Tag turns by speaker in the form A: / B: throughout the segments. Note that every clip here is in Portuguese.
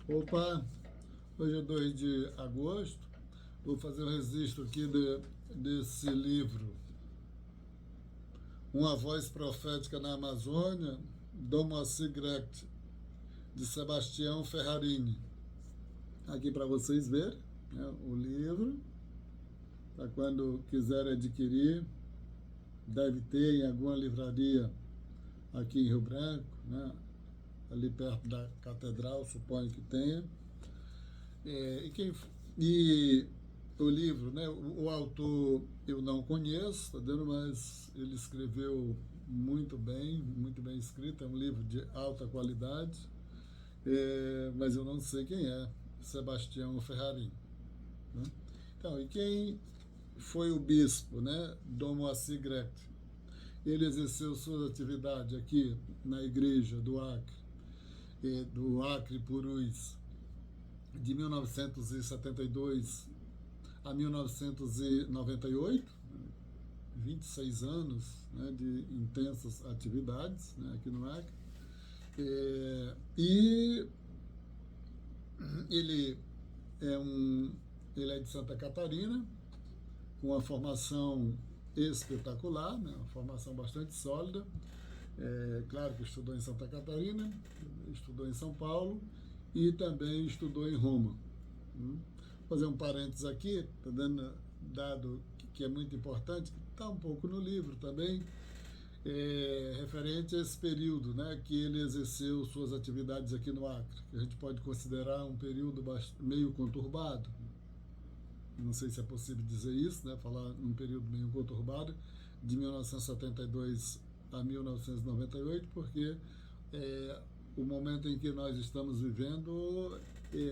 A: Opa, hoje é 2 de agosto, vou fazer o registro aqui desse livro, Uma Voz Profética na Amazônia, Dom Moacir Grecht, de Sebastião Ferrarini. Aqui para vocês verem, né, o livro, para quando quiserem adquirir, deve ter em alguma livraria aqui em Rio Branco, né, ali perto da catedral, suponho que tenha. É, e, quem, e o livro, né, o autor eu não conheço, tá vendo? Mas ele escreveu muito bem escrito, é um livro de alta qualidade, mas eu não sei quem é, Sebastião Ferrarin. Né? Então, e quem foi o bispo, né, Dom Moacir Grecht? Ele exerceu sua atividade aqui na igreja do Acre Purus, de 1972 a 1998, 26 anos, né, de intensas atividades, né, aqui no Acre. E ele é, ele é de Santa Catarina, com uma formação espetacular, né, uma formação bastante sólida. Claro que estudou em Santa Catarina, estudou em São Paulo e também estudou em Roma. Vou fazer um parênteses aqui, tá dando dado que é muito importante, que está um pouco no livro também, referente a esse período, né, que ele exerceu suas atividades aqui no Acre, que a gente pode considerar um período meio conturbado. Não sei se é possível dizer isso, né, falar num período meio conturbado, de 1972 a 1998, porque o momento em que nós estamos vivendo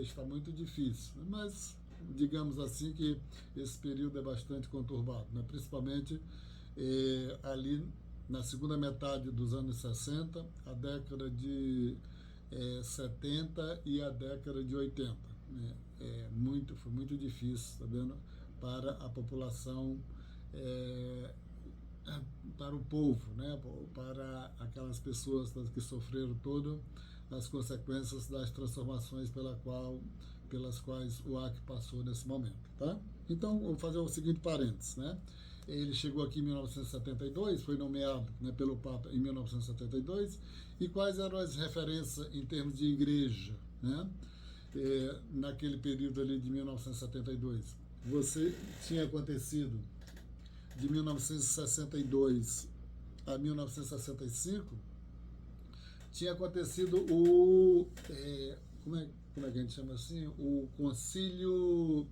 A: está muito difícil. Mas, digamos assim, que esse período é bastante conturbado, né? Principalmente ali na segunda metade dos anos 60, a década de 70 e a década de 80. Né? Foi muito difícil, tá vendo? Para a população, para o povo, né? Para aquelas pessoas que sofreram todas as consequências das transformações pelas quais o Acre passou nesse momento. Tá? Então, vou fazer o seguinte parênteses. Né? Ele chegou aqui em 1972, foi nomeado, né, pelo Papa em 1972, e quais eram as referências em termos de igreja, né? Naquele período ali de 1972? Você tinha acontecido de 1962 a 1965, tinha acontecido como é que a gente chama assim? O Concílio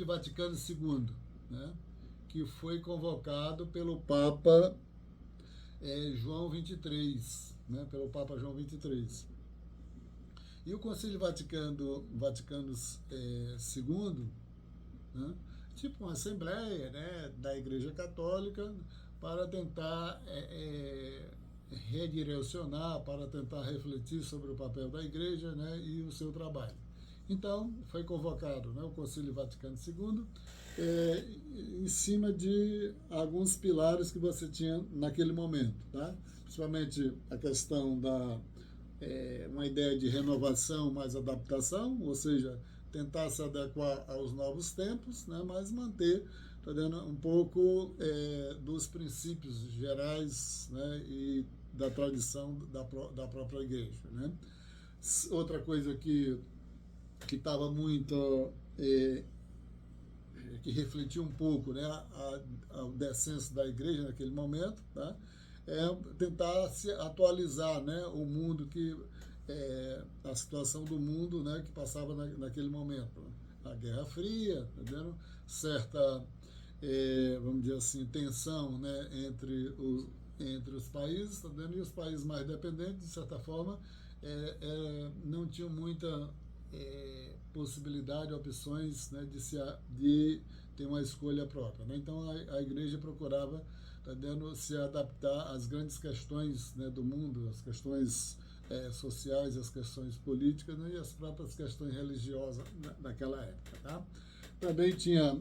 A: Vaticano II, né? Que foi convocado pelo Papa João 23, né? Pelo Papa João 23. E o Concílio Vaticano II, né? Tipo uma assembleia, né, da Igreja Católica para tentar redirecionar, para tentar refletir sobre o papel da Igreja, né, e o seu trabalho. Então, foi convocado, né, o Concílio Vaticano II em cima de alguns pilares que você tinha naquele momento, tá? Principalmente a questão da uma ideia de renovação mais adaptação, ou seja, tentar se adequar aos novos tempos, né, mas manter, tá dando um pouco dos princípios gerais, né, e da tradição da própria igreja. Né. Outra coisa que estava muito que refletiu um pouco, né, o descenso da igreja naquele momento, tá? Tentar se atualizar, né, o mundo a situação do mundo, né, que passava naquele momento. A Guerra Fria, tá vendo? Certa, vamos dizer assim, tensão, né, entre os países, tá vendo? E os países mais dependentes, de certa forma, não tinham muita possibilidade, opções, né, de ter uma escolha própria. Né? Então a igreja procurava, tá dando, se adaptar às grandes questões, né, do mundo, as questões sociais, as questões políticas, né, e as próprias questões religiosas naquela época. Tá? Também tinha,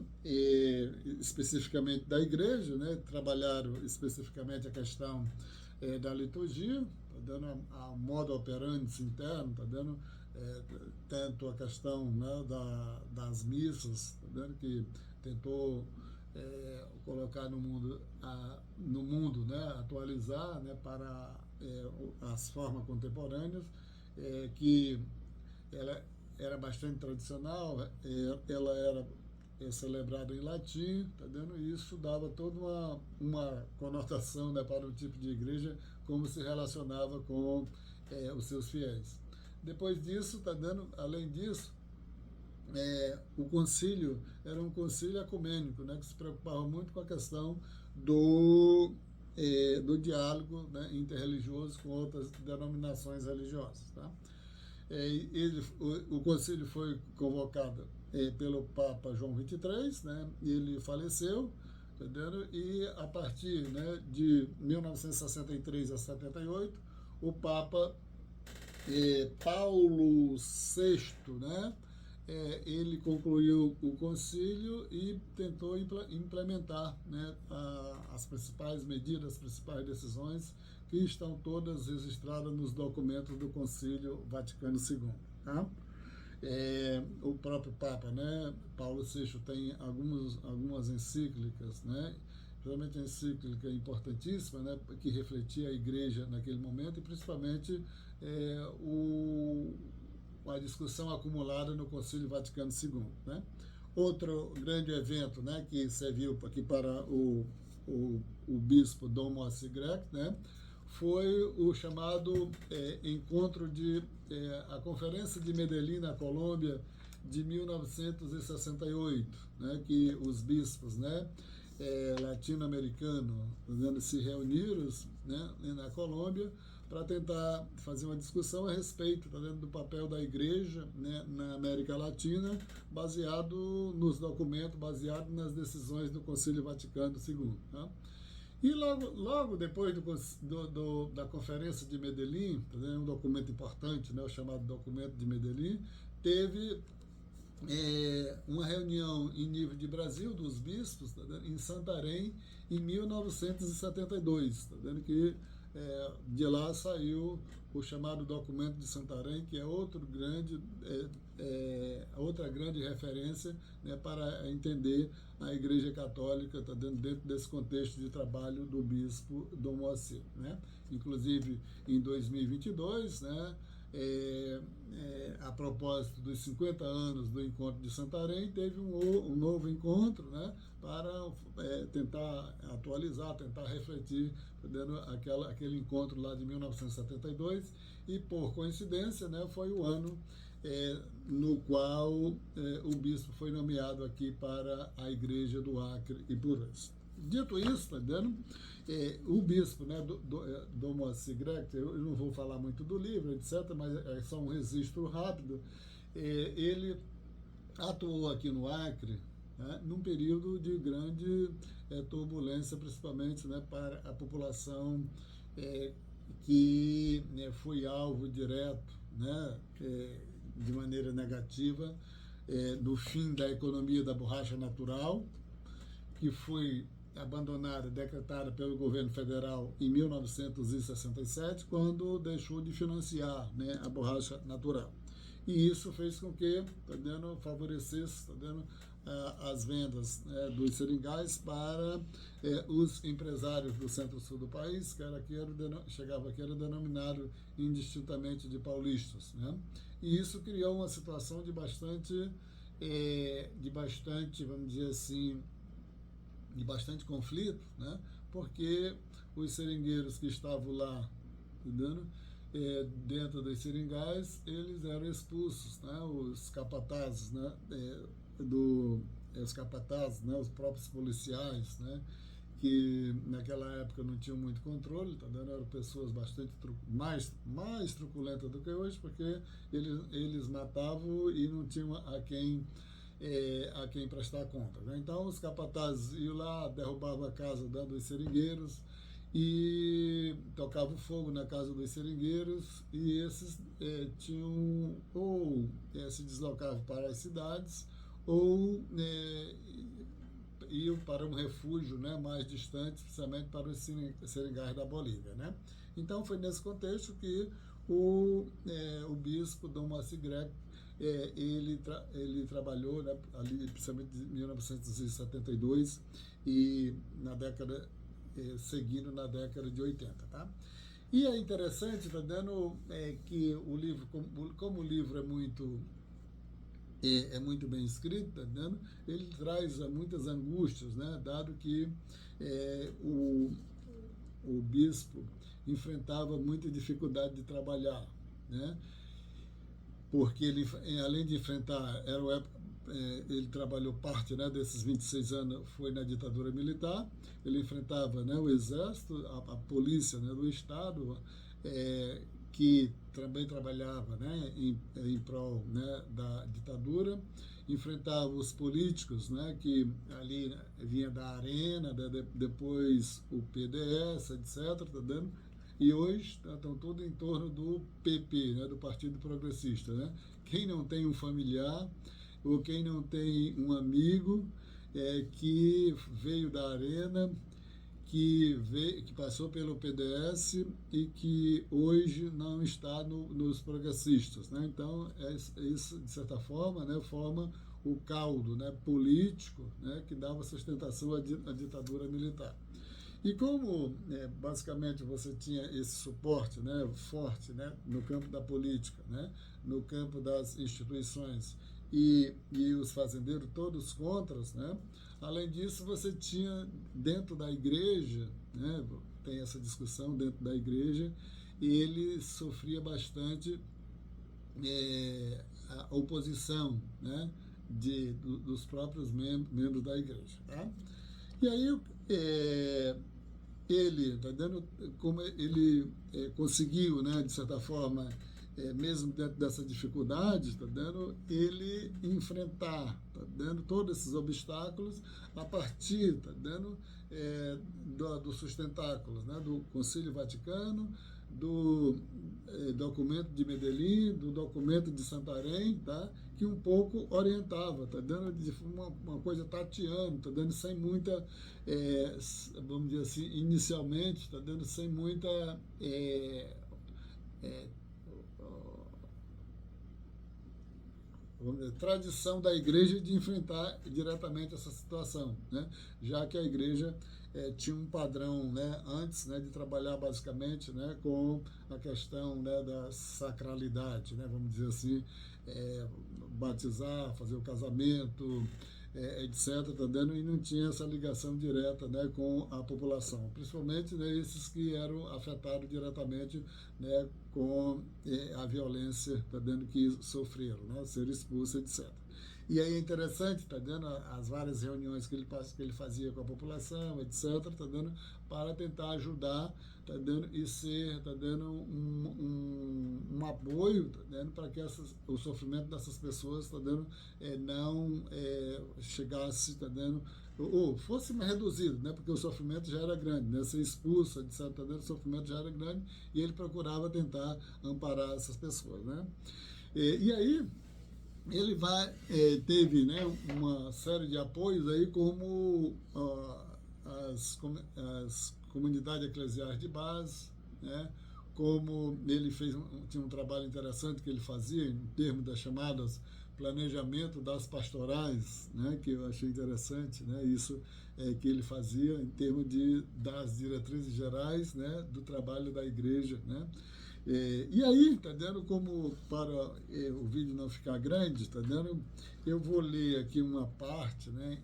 A: especificamente da igreja, né, trabalharam especificamente a questão da liturgia, tá dando a modo operandi interno, tá dando tanto a questão, né, das missas, tá vendo, que tentou colocar no mundo, né, atualizar, né, para as formas contemporâneas, que ela era bastante tradicional, ela era celebrada em latim, tá vendo? E isso dava toda uma conotação, né, para o tipo de igreja, como se relacionava com os seus fiéis. Depois disso, tá dando, além disso, o concílio era um concílio ecumênico, né, que se preocupava muito com a questão do diálogo, né, interreligioso com outras denominações religiosas. Tá? O concílio foi convocado pelo Papa João XXIII, né, ele faleceu, entendeu? E a partir, né, de 1963 a 78, o Papa Paulo VI, né, ele concluiu o concílio e tentou implementar, né, as principais medidas, as principais decisões que estão todas registradas nos documentos do Concílio Vaticano II. Tá? O próprio Papa, né, Paulo VI, tem algumas encíclicas, né, realmente a encíclica importantíssima, né, que refletia a Igreja naquele momento e principalmente a discussão acumulada no Concílio Vaticano II. Né? Outro grande evento, né, que serviu aqui para o bispo Dom Moacir Grec, né, foi o chamado encontro a Conferência de Medellín, na Colômbia, de 1968, né, que os bispos, né, latino-americanos se reuniram, né, na Colômbia para tentar fazer uma discussão a respeito, tá vendo, do papel da Igreja, né, na América Latina, baseado nos documentos, baseado nas decisões do Concílio Vaticano II. Tá? E logo depois da Conferência de Medellín, tá vendo, um documento importante, né, o chamado Documento de Medellín, teve uma reunião em nível de Brasil dos bispos, tá vendo, em Santarém, em 1972, tá vendo, que de lá saiu o chamado Documento de Santarém, que é outra grande referência, né, para entender a Igreja Católica, tá, dentro desse contexto de trabalho do bispo Dom Moacir. Né? Inclusive, em 2022, né, a propósito dos 50 anos do Encontro de Santarém, teve um novo encontro, né, para tentar atualizar, tentar refletir, dando aquele encontro lá de 1972, e por coincidência, né, foi o ano no qual o bispo foi nomeado aqui para a Igreja do Acre e Purus. Dito isso, tá vendo? O bispo, né, Dom Moacir Grec, eu não vou falar muito do livro, etc., mas é só um registro rápido. Ele atuou aqui no Acre, né, num período de grande turbulência, principalmente, né, para a população que foi alvo direto, né, de maneira negativa, do fim da economia da borracha natural, que foi abandonada, decretada pelo governo federal em 1967, quando deixou de financiar, né, a borracha natural. E isso fez com que, tá vendo, favorecesse, tá vendo, as vendas, dos seringais para os empresários do centro-sul do país, que chegava aqui, era denominado indistintamente de paulistas. Né? E isso criou uma situação de bastante, vamos dizer assim, de bastante conflito, né? Porque os seringueiros que estavam lá, entendendo? Dentro dos seringais, eles eram expulsos, né? Os capatazes, né? Os capatazes, né? Os próprios policiais, né? Que naquela época não tinham muito controle, tá vendo? Eram pessoas bastante mais truculentas do que hoje, porque eles matavam e não tinham a quem prestar conta. Né? Então os capatazes iam lá, derrubavam a casa dos seringueiros e tocavam fogo na casa dos seringueiros, e esses tinham ou se deslocavam para as cidades ou iam para um refúgio, né, mais distante, especialmente para os seringais da Bolívia. Né? Então foi nesse contexto que o bispo Dom Moacir Grec, ele trabalhou, né, ali, principalmente em 1972 e na década, seguindo na década de 80, tá? E é interessante, tá dando, que o livro, como o livro é muito bem escrito, tá dando, ele traz muitas angústias, né, dado que o bispo enfrentava muita dificuldade de trabalhar, né? Porque ele, além de enfrentar, ele trabalhou parte, né, desses 26 anos, foi na ditadura militar, ele enfrentava, né, o exército, a polícia, né, do Estado, que também trabalhava, né, em prol, né, da ditadura, enfrentava os políticos, né, que ali, né, vinha da Arena, depois o PDS, etc., tá dando? E hoje estão todos em torno do PP, né, do Partido Progressista. Né? Quem não tem um familiar ou quem não tem um amigo que veio da Arena, que passou pelo PDS e que hoje não está nos progressistas. Né? Então, isso, de certa forma, né, forma o caldo, né, político, né, que dava sustentação à ditadura militar. E como, basicamente, você tinha esse suporte, né, forte, né, no campo da política, né, no campo das instituições, e os fazendeiros todos contras, né, além disso, você tinha dentro da igreja, né, tem essa discussão dentro da igreja, e ele sofria bastante a oposição, né, dos próprios membros da igreja. Tá? E aí, ele, tá dando, como ele conseguiu, né, de certa forma, mesmo dentro dessa dificuldade, tá dando, ele enfrentar, tá dando todos esses obstáculos a partir, tá dando, dos sustentáculos, né, do Concílio Vaticano, do documento de Medellín, do documento de Santarém, tá, que um pouco orientava, tá dando de uma coisa tateando, tá dando sem muita, vamos dizer assim, inicialmente, tá dando sem muita tradição da igreja de enfrentar diretamente essa situação, né? Já que a igreja tinha um padrão, né, antes, né, de trabalhar basicamente, né, com a questão, né, da sacralidade, né, vamos dizer assim, batizar, fazer o casamento, etc., tá dando, e não tinha essa ligação direta, né, com a população, principalmente, né, esses que eram afetados diretamente, né, com a violência, tá dando, que sofreram, né, ser expulsos, etc. E aí é interessante, tá dando, as várias reuniões que ele fazia com a população, etc., tá dando, para tentar ajudar, tá dando, e ser, tá dando, um apoio, tá dando, para que o sofrimento dessas pessoas, tá dando, não chegasse, tá dando, ou fosse mais reduzido, né, porque o sofrimento já era grande, né, ser expulso, etc., tá dando, o sofrimento já era grande, e ele procurava tentar amparar essas pessoas, né. E aí, ele teve, né, uma série de apoios aí, como as comunidades eclesiais de base, né, como ele tinha um trabalho interessante que ele fazia em termos das chamadas planejamento das pastorais, né, que eu achei interessante, né, isso que ele fazia em termos das diretrizes gerais, né, do trabalho da igreja, né. E aí, tá dando, como para o vídeo não ficar grande, tá dando, eu vou ler aqui uma parte, né,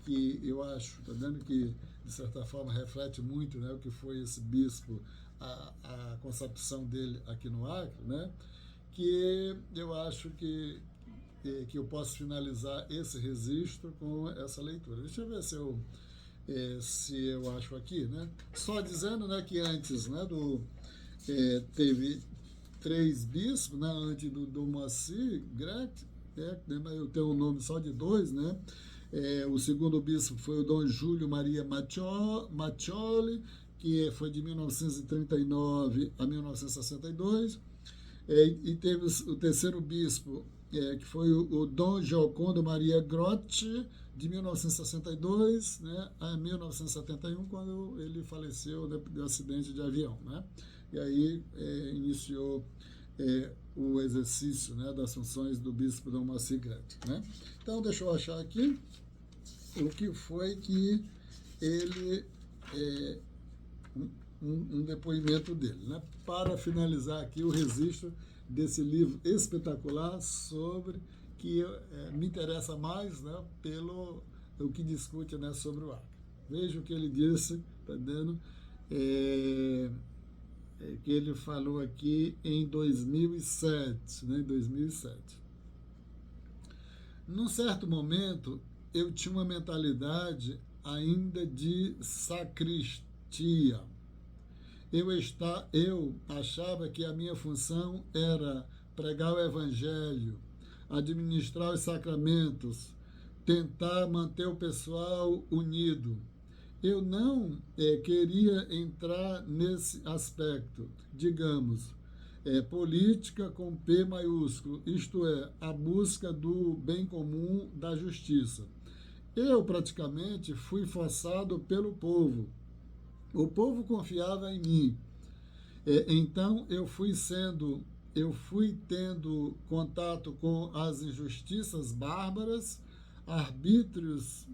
A: que eu acho, tá dando, que de certa forma reflete muito, né, o que foi esse bispo, a concepção dele aqui no Acre, né, que eu acho que eu posso finalizar esse registro com essa leitura. Deixa eu ver se eu acho aqui, né? Só dizendo, né, que antes, né, teve 3 bispos, né, antes do Dom Moacir Grec, eu tenho o nome só de 2, né? O segundo bispo foi o Dom Júlio Maria Maccioli, que foi de 1939 a 1962, e teve o terceiro bispo, que foi o Dom Giocondo Maria Grotti, de 1962, né, a 1971, quando ele faleceu de acidente de avião, né? e aí iniciou o exercício, né, das funções do bispo Dom Moacir Gret, né? Então, deixa eu achar aqui o que foi que ele, um depoimento dele, né? Para finalizar aqui o registro desse livro espetacular sobre que me interessa mais, né, pelo o que discute, né, sobre o Acre. Veja o que ele disse, tá dando, que ele falou aqui em 2007, né, em 2007. Num certo momento, eu tinha uma mentalidade ainda de sacristia. Eu achava que a minha função era pregar o evangelho, administrar os sacramentos, tentar manter o pessoal unido. Eu não queria entrar nesse aspecto, digamos, política com P maiúsculo, isto é, a busca do bem comum, da justiça. Eu praticamente fui forçado pelo povo. O povo confiava em mim. Então eu fui tendo contato com as injustiças bárbaras, arbítrios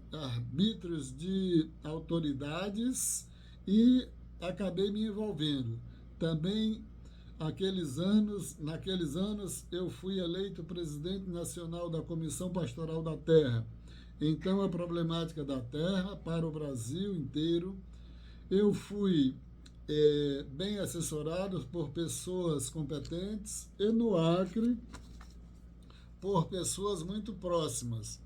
A: de autoridades, e acabei me envolvendo. Também naqueles anos eu fui eleito presidente nacional da Comissão Pastoral da Terra. Então a problemática da terra para o Brasil inteiro. Eu fui bem assessorado por pessoas competentes e no Acre por pessoas muito próximas.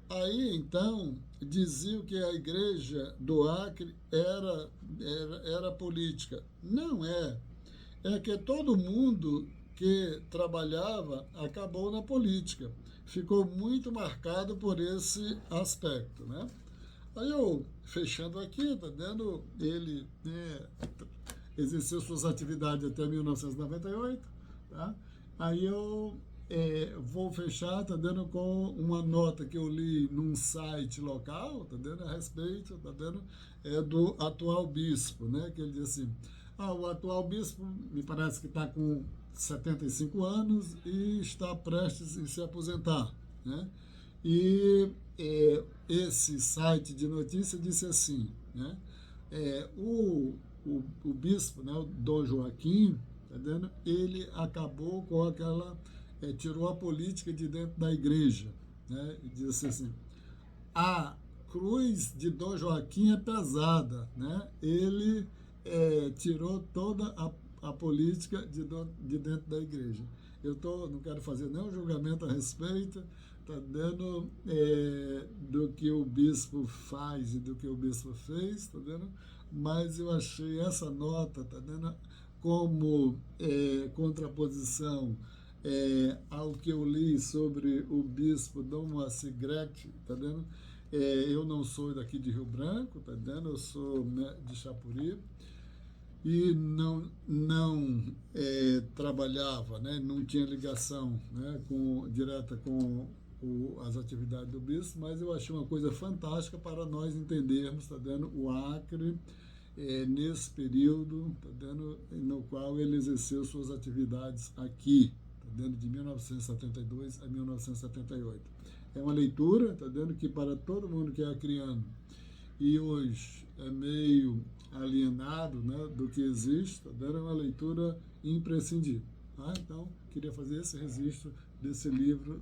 A: Aí, então, diziam que a igreja do Acre era política. Não é. É que todo mundo que trabalhava acabou na política. Ficou muito marcado por esse aspecto, né? Aí eu, fechando aqui, tá dando, ele exerceu suas atividades até 1998, tá? Aí eu vou fechar, tá dando, com uma nota que eu li num site local, tá dando, a respeito, tá dando, do atual bispo, né? Que ele diz assim, o atual bispo me parece que está com 75 anos e está prestes a se aposentar, né? E esse site de notícia disse assim, né? O bispo, né, o Dom Joaquim, tá vendo? Ele acabou com aquela, tirou a política de dentro da igreja, né? E disse assim, a cruz de Dom Joaquim é pesada, né? Ele tirou toda a política de dentro da igreja. Não quero fazer nenhum julgamento a respeito, tá dando, do que o bispo faz e do que o bispo fez, tá vendo? Mas eu achei essa nota, tá dando, como contraposição ao que eu li sobre o bispo Dom Moacir Gret, tá vendo? Eu não sou daqui de Rio Branco, tá vendo? Eu sou de Chapuri e não trabalhava, né? Não tinha ligação, né, direta com as atividades do bispo, mas eu achei uma coisa fantástica para nós entendermos, tá vendo, o Acre nesse período, tá vendo, no qual ele exerceu suas atividades aqui, tá vendo, de 1972 a 1978. É uma leitura, tá vendo, que para todo mundo que é acriano e hoje é meio alienado, né, do que existe, tá vendo, é uma leitura imprescindível. Tá? Então, queria fazer esse registro desse livro